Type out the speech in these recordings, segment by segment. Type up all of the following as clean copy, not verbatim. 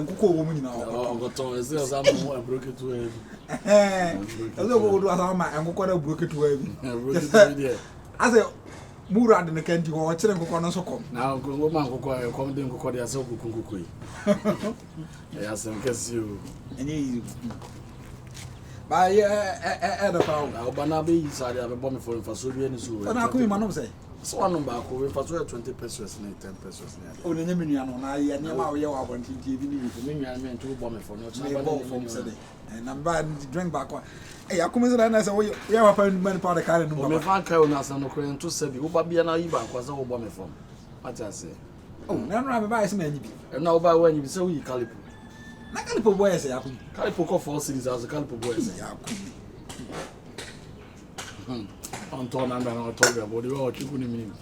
and cocoa woman now. Oh, got on some more broke it to him. I don't know how my uncle got a broke it to him. I said, Murad and the Kenty or Chilean so come. Now, woman who come to cook yourself with cookie. Yes, and guess you. And by I'll Banabi side of a bomb for Soviet. And I couldn't man say. So one back over for 20 pesos and 10 pesos. Only Nemian, I never want to give you I meant to bomb for not from Saturday. And I'm buying the drink back one. Hey, I come in and I said, we have a many part of the car. And if I carry us and Ukraine to say, you will be an Iba was a bomb from. What I say? Oh, never have a buy some energy. And now by when you say we calipo. Not calipo boys, Calipo for cities as a calipo boys. Anton and I told you about the world you couldn't mean.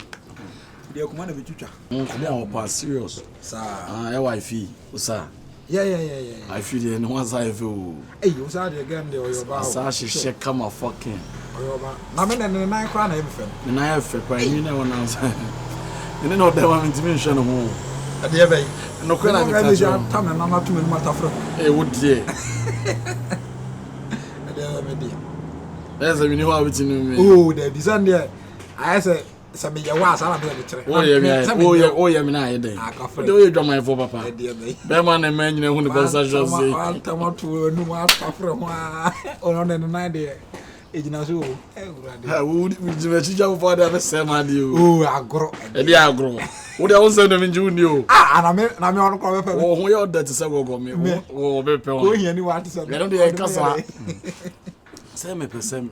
They command of a teacher. Come on, pass serious. Sir, wife, Osaa. Yeah. I feel it once I feel. Hey, you saw the again, they were your boss. She check come a fucking. I'm in the 9 crown everything. And I have a cry, you know, outside. You know, they want to mention home. At the other, no, can I come and I'm not too many matter from it would say. There's a new habit in me. Oh, the design there. I said, some of your was I oh, yeah, I did. I got the way my for papa. Beman and man, you know, when the boss are just saying, I'll come up to a new one from on an idea. Ejinazo eh would you teacher for the same ad you agro e dey agro wo dey won say dem nju ni o na me on ko be pe wo ho ye oda te say go me wo be pe wo hia ni wa te say me don dey kasa say me person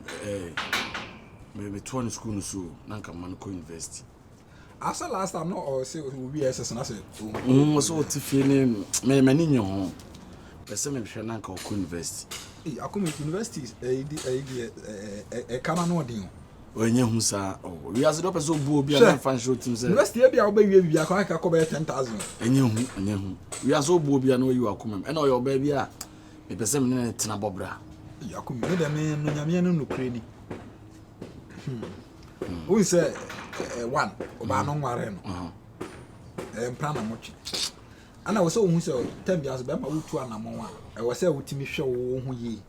me to on school so na nka man ko university asa last time no or say we SS na say so ti fi ni me ni nyo ho person me hwe na nka ko university Akumi University Kama no din onye hu sa we as do person bu obi na fan show team say university e bia wo ba wie bia kwa ka ko be 10,000 enye hu we as obu obi na you akumam e na oyo ba bia me person me na tena bobra Akumi me dem no nyame no nokure ni we say one oba no nware no plan amochi ana wo say ohun say time bia so be ma wutu anamon a e wo say wutimi hwe wo ho yi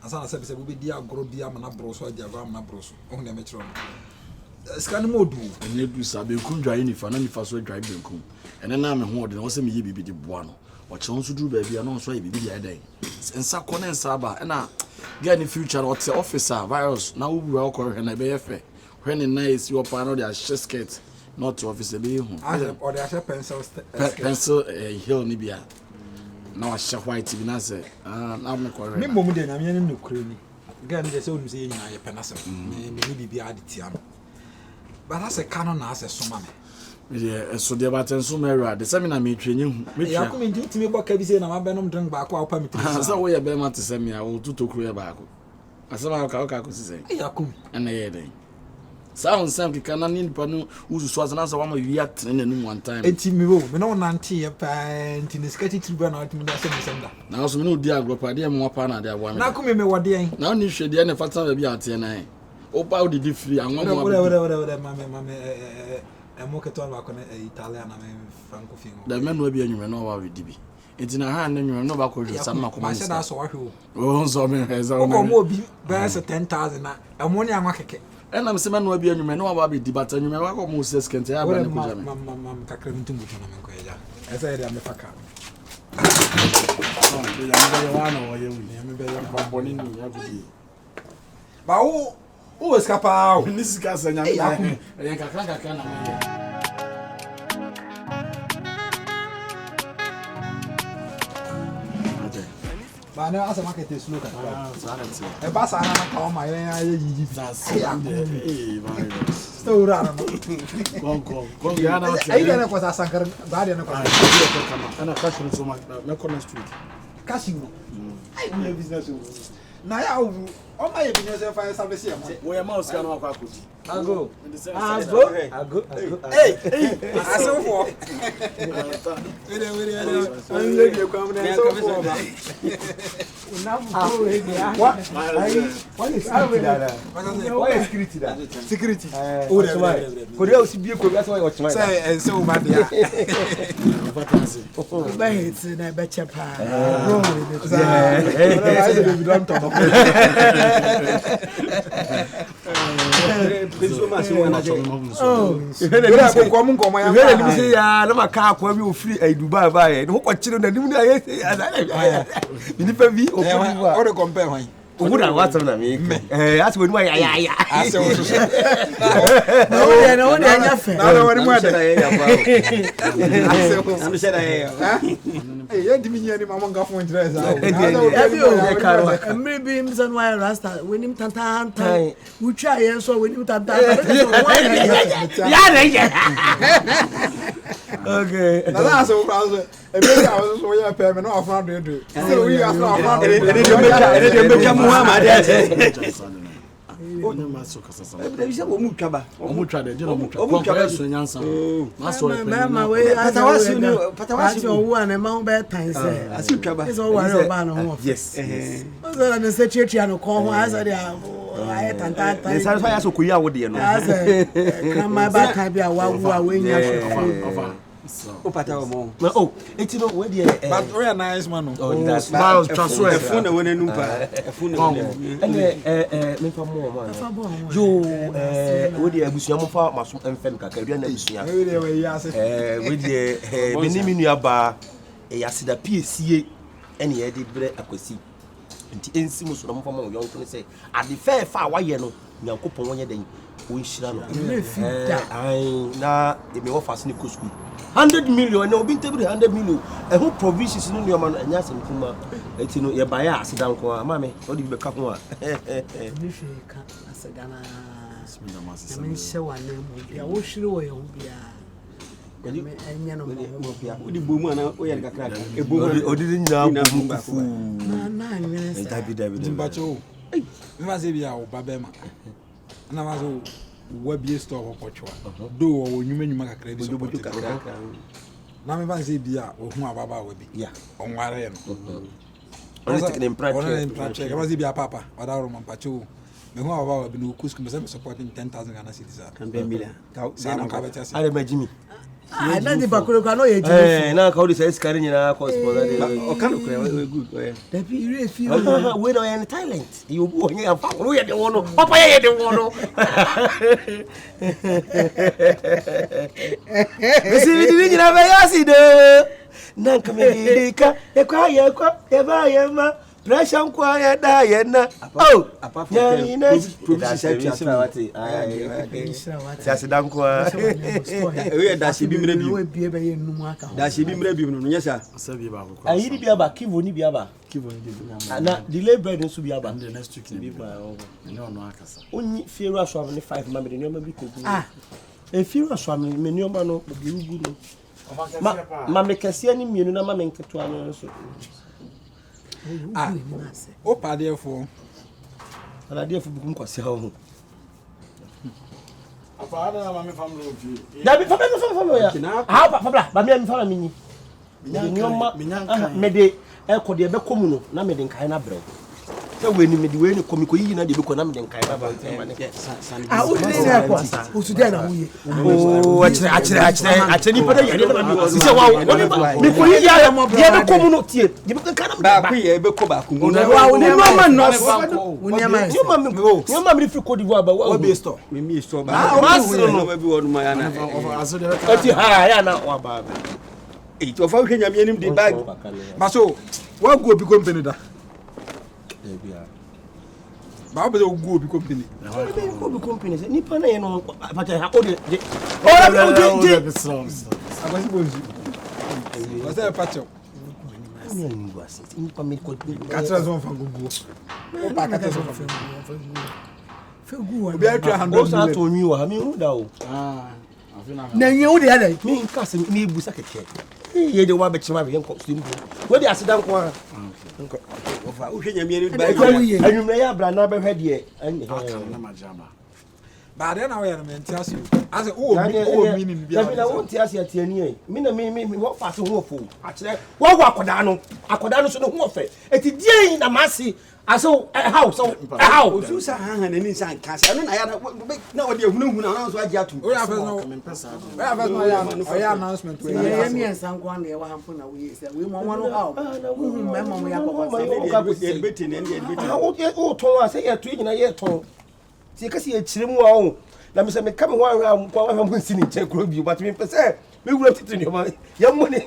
asa na se be bi di agoro bi amana broso adi agoro amana broso ohun na me kiro no scan modu enye du sabe kundwa ni fa na ni fa so dwa benkum ene na me ho de wo say me yi bibi di boa no o che nso duru ba bia no so yi bibi di adan ensa ko na ensa ba na get in future what officer Vyrus na wo bu wa ko hwe na be ye fe hwe ni nice your pa no dia skirt not to officer be hu or the pencil hill ni bia na wa she white bi na say na me ko me mom de na me no kure ni ga me say onu say nyina ye penasem me ni bibia de tia no but as a canon na as a soma me yeah so de baten so me ra de say me na me twenye hu me ya ko me nti me boka bi say na ma benom drink ba ko apa me ti so wo ye be ma te say me a wo tutokuru ye ba ko asema ka ko si say ya ko na ye den sound sam ki kana ni pa no uzu so azana so wa ma wi at na nu one time enti me wo me no nante ye pa enti ne skati tribu na atimi da se me senda na so me no di agro de mo pa na de agwa me na ko me wode yan na ni hwe de ne fata ba bi ate na e o pa o di free anwa mo whatever mama mo ke to ba ko na Italian na me franco fingo da me no bi anwume no wa we di bi enti na ha na anwume no ba ko hwe sam ma ko ma se da so wa hwe o so me heza o ko mo bi ba se 10,000 na e mo ni anwa keke ena me se ma no bi anwume no wa ba di bata anwume wa ko mo se skente ya ba ne ko jame mam kakra ntumbu to na me ko ya esa ya me faka ya me ya wana wa ye wi ya me be ya ba boni ni ya gudi ba o escapa ni sika sa nya me ya kakra na me ba na asa market is local sanity e ba sa na ka o ma ya yi that's ba sto rara no ko ya na ai na ko sa sankar ba da na ko ana kashin so ma na corner street kashin no ai we business na ya o ma ye business fa service ya ma wo ya mouse ka no akwa akoti ago hey asofo we dey kwa na asofo ba What is security that? Security. Oh, that's why. Korea will be a Korea. That's why I watch my. Say, so bad. It's in a better part. That's when I okay. That's all. I was so young, permanent off round it. So we are not oh, it's no way. But very nice man. Oh, that's Miles transfer. a phone when a number. A phone. Me for more man. You with the Busiamo farm must and Caribbean with the Benimiaba, a Yasida PCA, any edit bread aquasi. And the Ensimus from young to say, at the fair far, why you know, Yankopon 1 day. We should I now, it may offer sneak school. 100 million, no, been table 100 million. A whole provisions in your man and yes, and Kuma, it's no, your buyer, sit down, mammy, what do you become one? And I was web store or do or you mean you make a credit. Now, if I say beer or whom Baba will be, yeah, on Warren. I was in Pratt, I was a papa, but I remember Pacho. The whom about the Cuscum supporting 10,000 Ghana citizens. Can be million. I imagine. I don't think Bakuro can know it. Now, how this is carrying our cost for that. Good. We don't have talent. You have found we are the one. Papa, you the one. See, we didn't have a acid. Nankamika, a quiet, a buyer. Pressure quiet, Diana. Oh, apart from that's a damn quiet. That she be maybe. That she be maybe. Yes, sir. I eat be about Kivoni be about Kivoni. Delay bread and Subiaba. The next week, no, only fear us from 5 members. Ah, a fear us from Menumano, good. Mamma can see any meaning, Mamma to ah, oh, paddy for an idea for Bukum Cossel. A father, my family. That be family. How Papa, but me and family. Mede, Echo de Becomuno, Namedin Kaina bread. So when you made the way you come, you know, the book on Namedin Kaina. I would say, oh, actually, but I didn't know. She said, well, before you are the community, you can come back here, Becoba. Your mamma, if you could go about what be a store. Me store. It of how can you mean the bag? But so, what good be company that? Baba will go be company. Go company. Nippon, you know, but I have was there a patch of Catras on from Google? Feel good. Be able to handle to you. I mean, though. Now you the other. Me in class, me busaka. Ye the one bet my young costume. Where they are sit down. You may have Brana head here and But then I am mental. I said, oh, meaning I won't tell you at any. Me, what fast and woeful. Actually, what Acodano so no more fair. It is dear in the massy. I saw a house. How? Susan and inside Cassie. I don't know what you know. So I got to. We have no announcement. Me and someone there were hampering away. We want one out. Remember, we have a betting and I say a twin in a year tall. See, because he had Chimu. Let me say, come one I'm sitting check you, but me per se. We will have to know your money.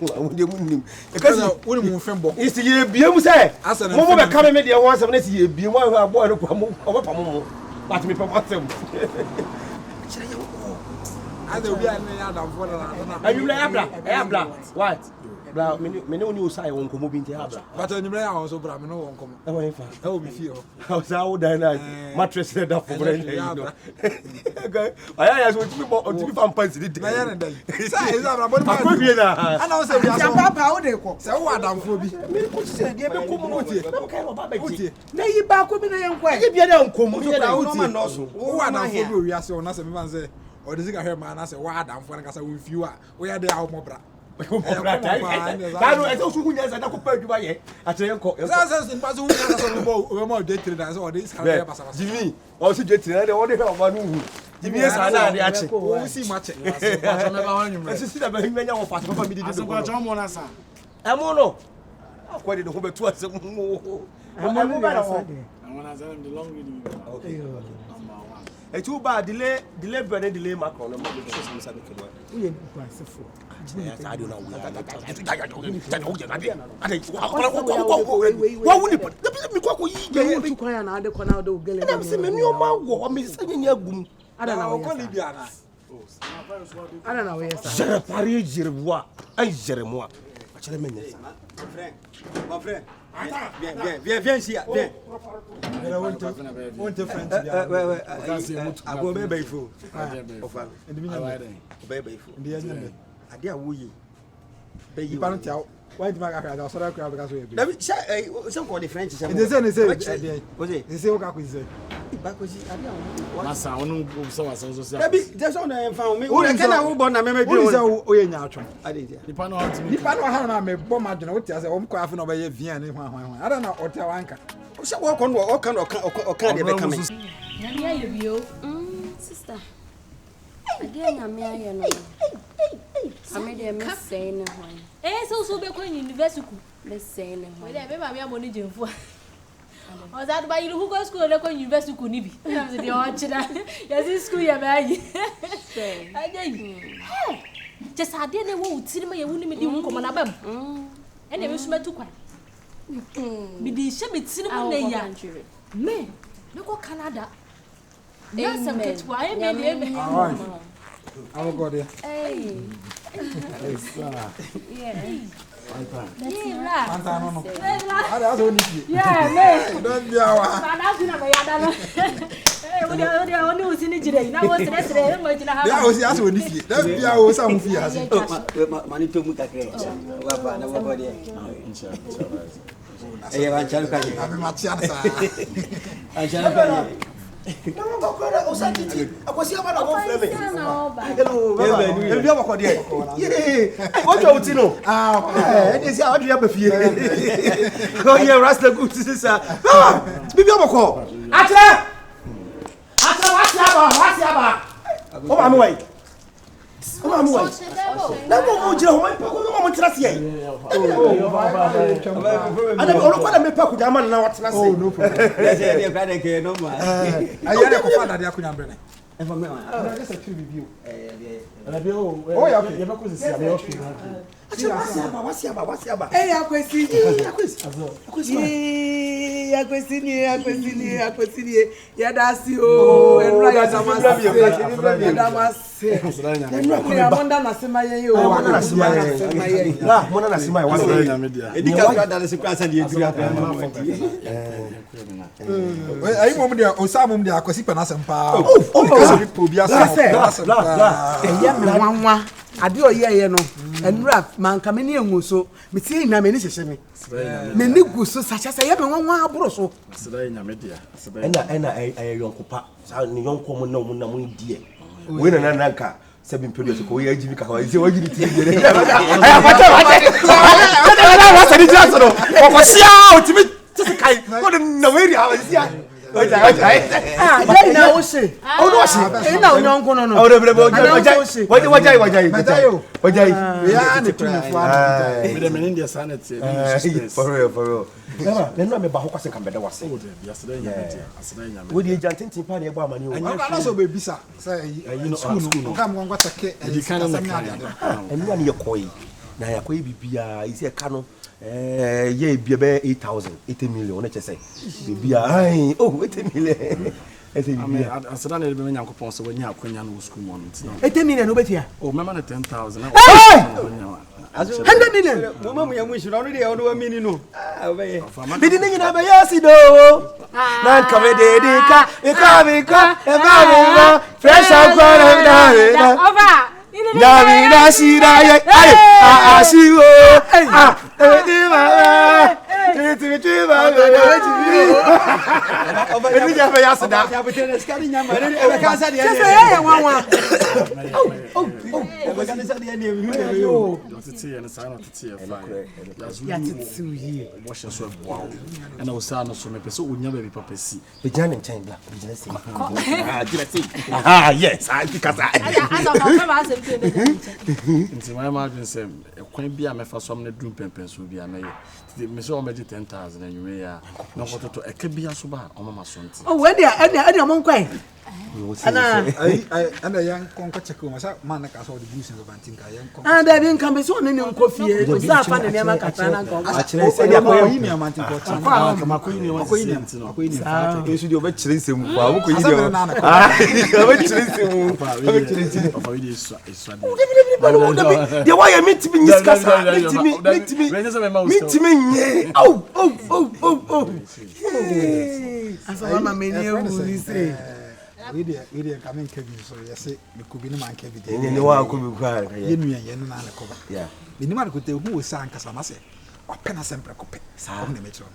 Because we move from Bob. It's the year Bium say. As a moment coming with your once of this year, be one boy of Pamu. But me from them. I don't know. Are you Abla? What? Me no news I won't come up in the Abla. But I never also Bramino won't come. I will be feel. How's our dinner? Mattress set up for brain. Okay. I asked what you bought to be found punch. I know say Papa how they call. So what am for be? Me put say dey be come out here. No kind of baby. Na yi ba ko bi na yen kwa. E bia dey come so na no man no so. Who am for be we ase on na say me man say or the sick hear man say what am for na say we view a we dey how mo bra. Kanu ezo su hunya za na ko pa adwuma ye atere nko say in paso hunya na so bo mo dey trade na so this can be basa basa Jimmy o si dey trade na o dey he oba no hu Jimmy esa na dey ache o si mache paso na ba wanyu mre esi da ba himenya wo fast papa mi di aso kwa chomo na sa emo no akwade de ho betu ase mo emo ba na ho I want to tell them the long reading. Okay. E tu ba delay brand delay macron no mo be so some sabe kedwa We are classiful. I don't know. What would you You cry and other corner do gele. I'm saying me o ma wo o me say ni agum. I don't know. I don't know yes. Akyere Bruwaa. Ay Jeremoi. Akyere menye. Mon frère. Viens ici, viens. On te friend. Ago be be fo. Ofa. Ndimi na Be be fo. Ndi ya Ade awoyi. Be yi. Parent ya. Why do I got so that crowd because we be. David, some call the French. They say Was it? they say o ka ko say. Bakoji ade awoyi. Masa onu so wasan so say. David, there's on na found me. O can na wo born na me me bi. O say o ye nya atwon. Ade dia. Nipa no ultimate. Nipa no ha na me bɔ ma dwene o tia say o mkɔ afi na o be via ne hwan. I don't know o tia wanka. O say wo kon o kan de be come. Na me aye bio. Sister. Ade na me aye no. Ame de me say ne hwan. So be ko university ku. Me say ne hwan. We dey be ba me amoni jemfu. O za do ba yi hu ko school le ko university ku ni bi. Na me dey o chira. Ya school ya ba yi. Say. Aje. Just ade na wo utiri ma ye wuni me di hu ko na bam. Ene me su metu kwan. Me di she me tiri mu na ya. Me ko Canada. Na sam ketwa I me I will go there. Hey. Yeah. Pantan no. Ada so ni fi. Yeah, me. Don dia wa. Na na me ya da no. Eh, oni usi ni jire. Na wo sere mo jina ha. Ya o si aso ni fi. Da bia o sa mu fi ase. Mani to mu kakre. Wa ba na wo go there. Inshallah. Eh, wa chalu ka je. Abi ma tia na sa. Chalu ka je. No go go Osaa titi. Akwasi aba na go frame. Hello. E bi abako there. Yeah. What you uti no? Eh, dey say how do you be fie. Go here rasta good sister. Bi abako. Akyere. What's aba? O ma me wai. Na mo jira ho ma mo tira se yi. Ana bi olo kwa me pa ku jama na watena se. Oh no problem. Yes, dey kwa dey ke no ma. Ayere ko fa na dia kunya brene. E for me. Na just a tree review. Ana bi o. Oh yeah, okay. You be ko sisi abi o fi. What's aba. Hey, akwesi. Akwesi. Ya dasi o. Enra ya damasi. Ya damasi. Ya monda na sema ye o. Monda na sema ye. Monda na sema ye. Wasa nya media. E di ka da se kwa sa di eduru akra ma mo. Ayi mom dia Osaa mom dia akwasi pa na sempa. Oh, kasi bi po bia sa. Eya me nwanwa. ade oyeye no enura manka me ne enwu so me tie na me ni hyehyɛ me me ni gu so sacha say ye me wanwa aboro so aseda nyame dia aseda ena yonkopa sa ni yonko mo na mo die we na nanka sebi mpedu so ko ye ajibi ka wa ise wajiri tie de aya pata wa se di jaso no ko sia otimi tisi kai ko na we ri ha sia na wo se o no se na onyanko no no o de brebo wajai ya ne tunu fo me de menin dia sanity for real Baba, then no me ba ho kwase kan bede wase. Aseda nyame. We di jantintin pa na e gba amani o. Ana so be bisa say school no ka mo ngwa take di kan na enu ani ye koyi. Na ya koyi bibia isi e ka no ye bia be 80 million na chese. Bibia ai 80 million. Aseda na be nyankopon so wanya akwanya no school mo nti. 80 million no betia. Oh mema na 10,000. 100 million. Mama mu ya mu shiro no de ya no amini no. Ah obeye. Bidi ni na be yasi do. Na ka me de ka, e ka me fresh and good na. Over. Nyami na shira ye. Ai ashiwo. Edi ma. Ti ma. Edi ja be yasi da. Ya betere skari nyama ne e ka sa de. Just say ye wanwa. E ka sa de ne hu yo. Titi and sign of Titi Ya titi yi. Wash so wow. And Osaa no so me pese onya baby papa si. Be jan in chain black. Be just yes, I think Nti my imagine say kwan bia me fa so am na drum pempen so bia na ye. Me so o meji 10,000 anyway ya. Na ko to eka bia so ba o mama so nti. Oh, when they among kwai. Ana ana yan konko check o masa man na ka so the boost in the banting ka yan konko. Ah, there bin kan be so ne nkofie. Osaa fa ne ma kata na konko. a kire se dia ko yi ni amantin ko chan. Kama ko ni Akoyi ni. Yesu dio be kire nsem kwa wo ko yi dio. Ah, be kire nsem. Be kire nsem. papa we dey iswa They why you meet me niskasa. Meet me nye. Oh. Asa mama me ni ewu ni say. We dey come in Kevin so yes me could be no man Kevin. Ni wa ko bi kwa ka Ye nua ye na na koba. Yeah. Me ni man ko te hu Osaa nkasa na se. Opena sempre ko pe. Sa na me tro.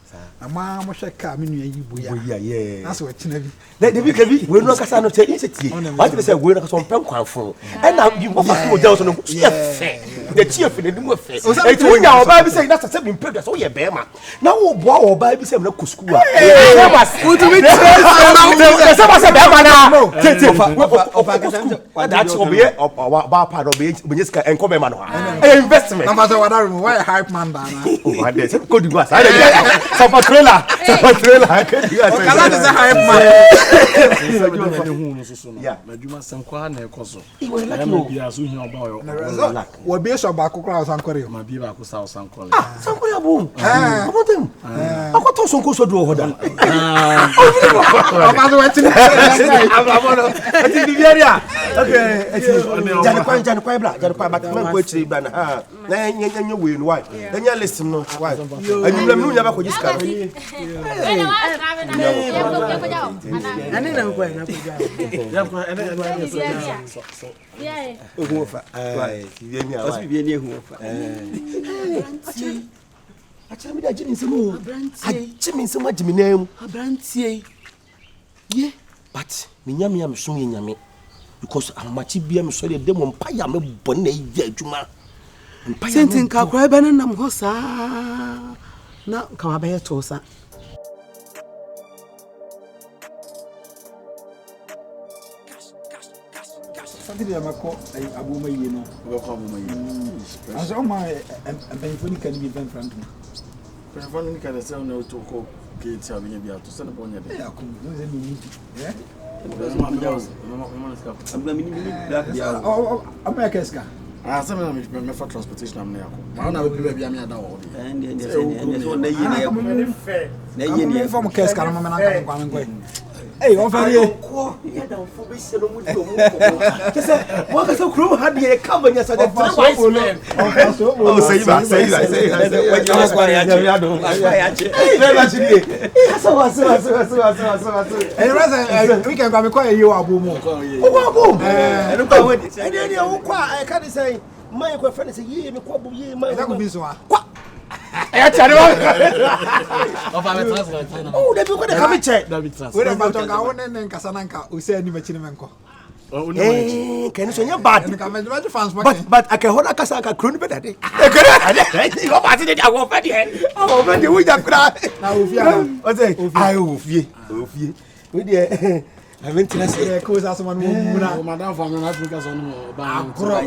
Na ma mo hwe ka me nua yi boya. Yeah. Na so wachina bi. Na de bi ka bi we no kasa no te inseti. Wa te say we no kasa on pen kwanfo. E na bi mo fa mo down so no ye fe. The chief na dim fe. E ti wonya oba bi say na say bi mpeda so ye be ma. Na wo boa oba bi say na ko school a. Wo to me say ba say be ma na. Tete ofa kasa that obe ba pa do be nyeska enko be ma no ha. E investment. Na fa wada room why hype man da na. Oh, I said, go to us. I did some trailer. I can't do it. Kala is a hype man. Yeah. Na juma sankwa na ekoso. Iwe like no. Bia so hia oba yo. Wo be so ba kokra Osankore. Ma bia ba ko sa Osankore. Ah, Sankore abu. About them. Akoto sonko so do hoda. Aba so wetin. Ababono. Ati bibiaria. Okay. Jani kwa bla. Jani kwa back man ko chiri bla na. Ha. Na nya we no why. Nya listen no why. Anyum no nya ba ko jiska. Ani na kwa na kwa. Ya kwa Ohu fa. Bibiani a. Osi bibiani ehu fa. Acha mi da jimi nsemu. Ajimi nsemu ajimi nam. Abrantie. Ye. But me nyame am so ye nyame. Because amachi bia me so de dem mpa ya me bone ye adwuma. Sentin ka kwa ebe nam ho saa. Na ka wa be to sa. Something that mako abu mayi no. go ko mo yi. Aso ma empenfoni kan bi ben front me. Perform ni ka say na to ko gate ya bia bia to say na bonya de. Ya ko no ze ni eh. Abna mini black dia. Oh, America ska. Ah, say me for transportation am na yako. Ma na be bia me ada wo de. And so na yi na yi ni Form ska na me na kan kwa me ngwe. Hey, on fa ye. Ko ya da fo be se no mu do mu ko. Kese wa ka so kro ha de ka banya sa de Sobolo. Oh, say ba. Wa ja kwa ya do. Ya che. Be ba chi ni. So. Eh, rasa weekend kwa me kwa ye wa abu mo. O wa bo. No kwa we. E ni o kwa e ka ni say my friend say ye me kwa bu ye my. That could be so. Kwa. Eh tare wa. Oh, they be go dey come check. We dey talk ga won nen kasa nanka o say ani machi ne menko. Eh, can you say bad? But I can hold a kasa ka kronu be that day. You go party dey go for there. Oh, man, we just cry. Na ofia. O say, ai ofie. We dey I mean, to say, cause as someone who Madam from Africa, so no, agro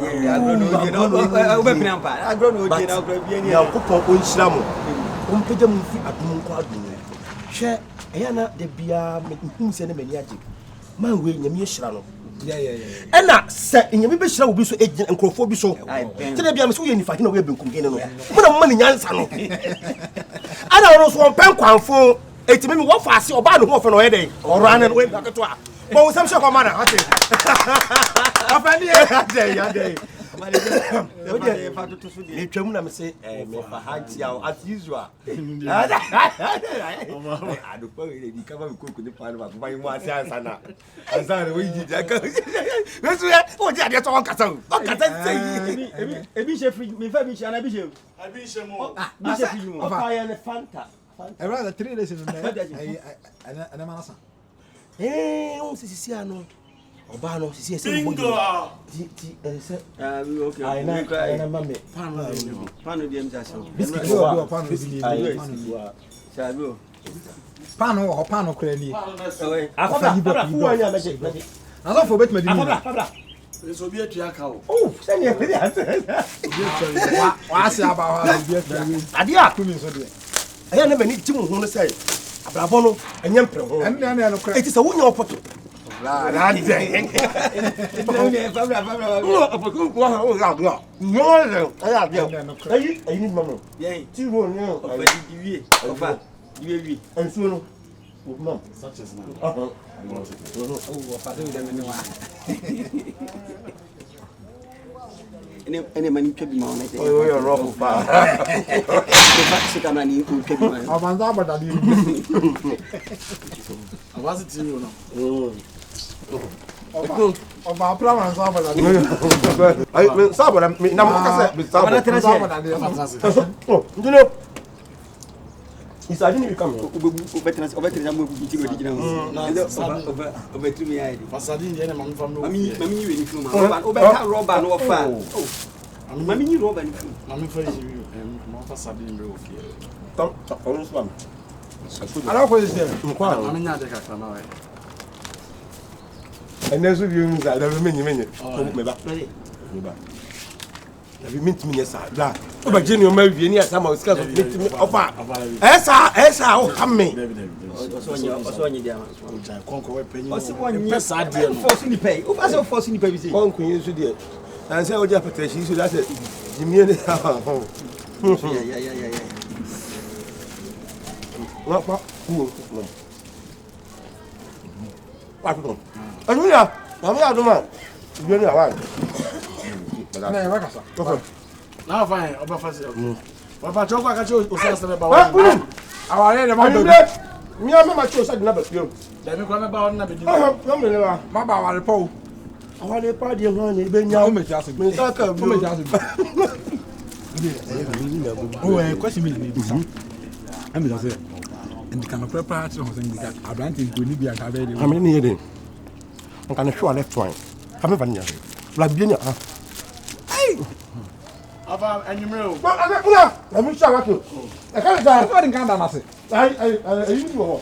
Ena se nyame be hira obi so egin enkrofo bi so tede bia me so ye nifa hina we benkum gene no mo na mani nyansa no ana oro so pen kwanfo etimi me wo faase oba ne ho ofe no ye den oro ane we baketo a bo wo sam she ko mana ate afani ya dey ni twam na me se me fa hanti as usual adu pa we di kama me koku ni pa na ba mu ase ansa na ansa we ji jaka we so o ji ade to on kasa sei ebi she free me fa bi she na bi she mo bi she free mo fa ya ne fanta rather 3 days in the ana manasa on sisi ano oba no sisi ese mo ti ese okay ana mame pano di mja so biscuit do pano bi shabu pano ho pano kra ni afaba fu anya meje aso fo bet madi afaba so bi atua ka o send e be ate wa ase aba wa bi atua adia kumi so de aya na bani timu ho no sai abrabo no anya mpre ho ene no kra eti se wonya opoto la de ayi ni mama ye ti ro ni o di wie ofa di wie enso no mama such as now oh ofa de dem ni wa ene mani twabi ma ona te o yo rough pa fa se kana ni ko twabi ma avanza bada di awazi ti no oba prawan so bada di ai me sabora me na mo kase me sabora bada di oh ndino isa dini bikam obetra mo ku ti gidi na obetumi ai fasadi ndi ene mami fam no mami ni we ni fu ma obeta roba no ofa mami ni roba ni fu mami fa yi mo fasadi ndi okay tam on swam ala ko ise kwa mami nya de kakra na we enesu bi mu za da menyi me ba Abi mint me yesa la o ba jeni o ma wie ni asa ma o sika so mint me ofa esa o hamme oso nyi dia ma konko we penyi oso nyi pesa de no force ni pay o fa so force ni pay bi se konko yin su de na se o ja patrashi su da se jimie ne ha ya wa pa ku wa tu anu ya mama ya do ma jeni awa na wa kasa okay na fine oba fasi papa choko akache Osaa se ba wa aware de ma do mi a ma cho sa de na ba fio da mi kwa me ba wa na be di no me le wa ma ba aware po awale pa de ho ni be nya o me jase me sa ka o me jase o kwasi mi ni bisa am jase ndi kana prepare to ho se ndi ka abranti ko ni bia ka be de amene ni yede on kana show left one kame vanya la bien ah ava enyumre o ba ade kuna la mi sha wato e ka da ko din kan da na se ai ni wo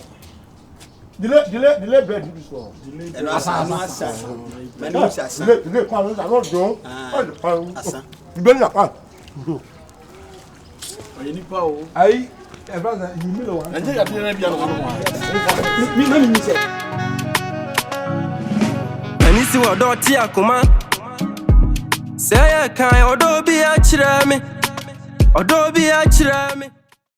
dile bread this one eno asa mani o asa dile pa no da no don asa ibe ni apa oye nipa o ai e brother you me lo wa Nigeria bi na bia no mo mi se Anisi wa do ti akoma say ya kan odo bi a kire me